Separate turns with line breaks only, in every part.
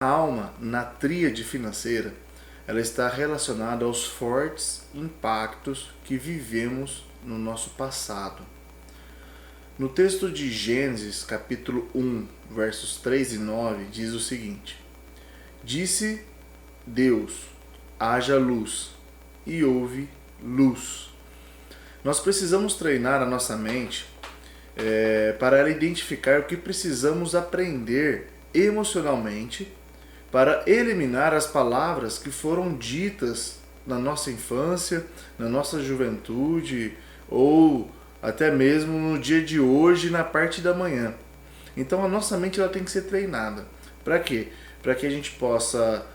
A alma, na tríade financeira, ela está relacionada aos fortes impactos que vivemos no nosso passado. No texto de Gênesis, capítulo 1, versos 3 e 9, diz o seguinte: Disse Deus, haja luz, e houve luz. Nós precisamos treinar a nossa mente para ela identificar o que precisamos aprender emocionalmente para eliminar as palavras que foram ditas na nossa infância, na nossa juventude ou até mesmo no dia de hoje, na parte da manhã. Então a nossa mente ela tem que ser treinada. Para quê? Para que a gente possa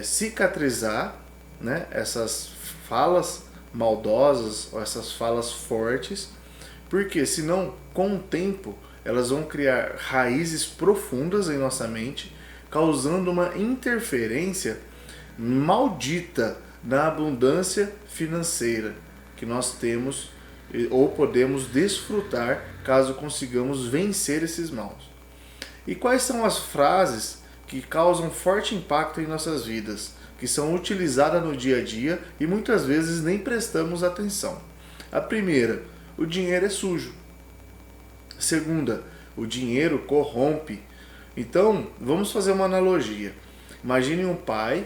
cicatrizar, né, essas falas maldosas ou essas falas fortes, porque senão, com o tempo, elas vão criar raízes profundas em nossa mente, causando uma interferência maldita na abundância financeira que nós temos ou podemos desfrutar caso consigamos vencer esses maus. E quais são as frases que causam forte impacto em nossas vidas, que são utilizadas no dia a dia e muitas vezes nem prestamos atenção? A primeira: o dinheiro é sujo. A segunda: o dinheiro corrompe. Então, vamos fazer uma analogia. Imagine um pai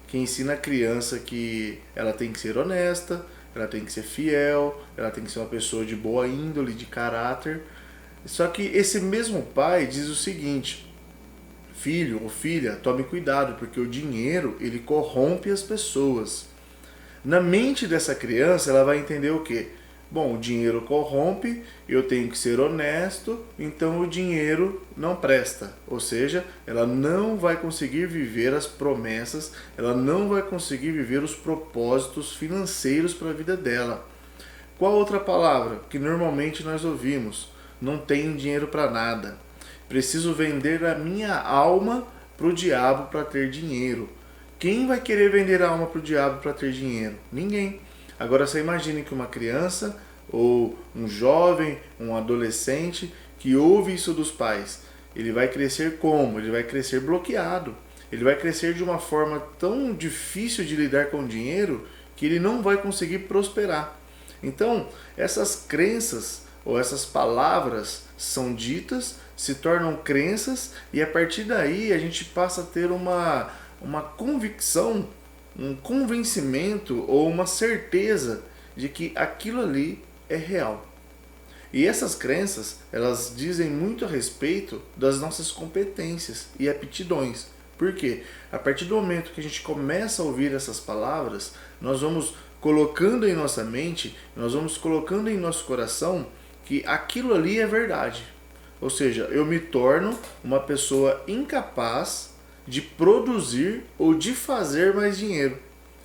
que ensina a criança que ela tem que ser honesta, ela tem que ser fiel, ela tem que ser uma pessoa de boa índole, de caráter. Só que esse mesmo pai diz o seguinte: filho ou filha, tome cuidado, porque o dinheiro ele corrompe as pessoas. Na mente dessa criança, ela vai entender o quê? Bom, o dinheiro corrompe, eu tenho que ser honesto, então o dinheiro não presta. Ou seja, ela não vai conseguir viver as promessas, ela não vai conseguir viver os propósitos financeiros para a vida dela. Qual outra palavra que normalmente nós ouvimos? Não tenho dinheiro para nada. Preciso vender a minha alma para o diabo para ter dinheiro. Quem vai querer vender a alma para o diabo para ter dinheiro? Ninguém. Agora você imagine que uma criança ou um jovem, um adolescente que ouve isso dos pais, ele vai crescer como? Ele vai crescer bloqueado. Ele vai crescer de uma forma tão difícil de lidar com o dinheiro que ele não vai conseguir prosperar. Então, essas crenças ou essas palavras são ditas, se tornam crenças e a partir daí a gente passa a ter uma convicção, um convencimento ou uma certeza de que aquilo ali é real. E essas crenças, elas dizem muito a respeito das nossas competências e aptidões. Por quê? A partir do momento que a gente começa a ouvir essas palavras, nós vamos colocando em nossa mente, nós vamos colocando em nosso coração que aquilo ali é verdade. Ou seja, eu me torno uma pessoa incapaz de produzir ou de fazer mais dinheiro.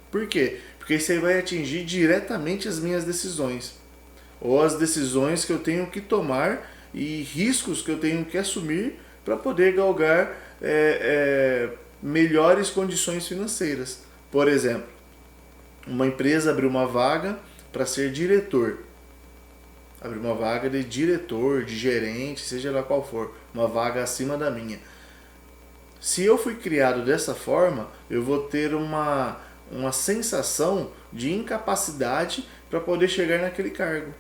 Por quê? Porque isso aí vai atingir diretamente as minhas decisões. Ou as decisões que eu tenho que tomar e riscos que eu tenho que assumir para poder galgar melhores condições financeiras. Por exemplo, uma empresa abriu uma vaga para ser diretor. Abriu uma vaga de diretor, de gerente, seja lá qual for. Uma vaga acima da minha. Se eu fui criado dessa forma, eu vou ter uma sensação de incapacidade para poder chegar naquele cargo.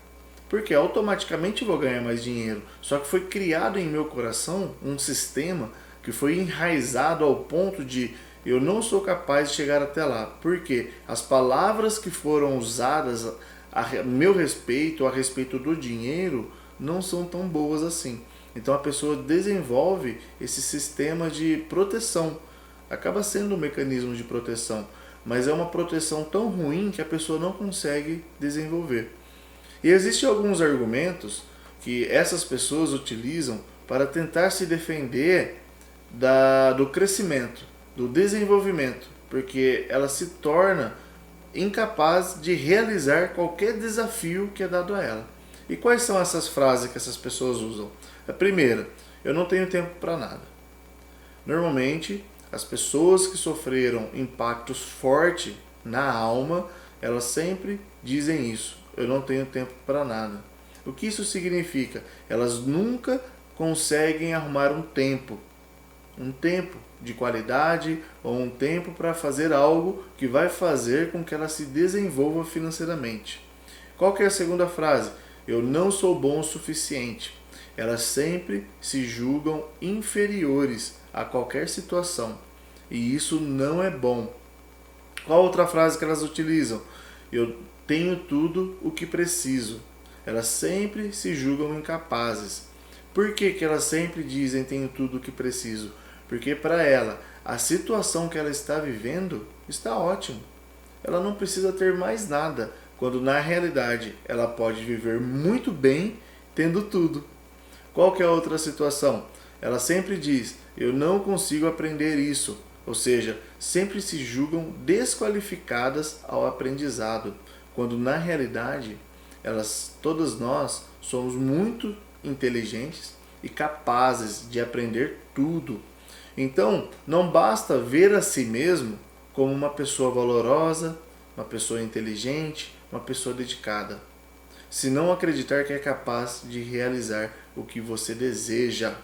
Porque automaticamente eu vou ganhar mais dinheiro. Só que foi criado em meu coração um sistema que foi enraizado ao ponto de eu não sou capaz de chegar até lá. Porque as palavras que foram usadas a meu respeito, a respeito do dinheiro, não são tão boas assim. Então a pessoa desenvolve esse sistema de proteção. Acaba sendo um mecanismo de proteção, mas é uma proteção tão ruim que a pessoa não consegue desenvolver. E existem alguns argumentos que essas pessoas utilizam para tentar se defender do crescimento, do desenvolvimento, porque ela se torna incapaz de realizar qualquer desafio que é dado a ela. E quais são essas frases que essas pessoas usam? A primeira: eu não tenho tempo para nada. Normalmente, as pessoas que sofreram impactos fortes na alma, elas sempre dizem isso: eu não tenho tempo para nada. O que isso significa? Elas nunca conseguem arrumar um tempo um tempo de qualidade ou um tempo para fazer algo que vai fazer com que ela se desenvolva financeiramente. Qual que é a segunda frase? Eu não sou bom o suficiente. Elas sempre se julgam inferiores a qualquer situação. E isso não é bom. Qual outra frase que elas utilizam? Eu tenho tudo o que preciso. Elas sempre se julgam incapazes. Por que elas sempre dizem tenho tudo o que preciso? Porque para ela, a situação que ela está vivendo está ótimo. Ela não precisa ter mais nada, quando na realidade ela pode viver muito bem tendo tudo. Qual que é a outra situação? Ela sempre diz, eu não consigo aprender isso. Ou seja, sempre se julgam desqualificadas ao aprendizado, quando na realidade todas nós somos muito inteligentes e capazes de aprender tudo. Então, não basta ver a si mesmo como uma pessoa valorosa, uma pessoa inteligente, uma pessoa dedicada, se não acreditar que é capaz de realizar o que você deseja.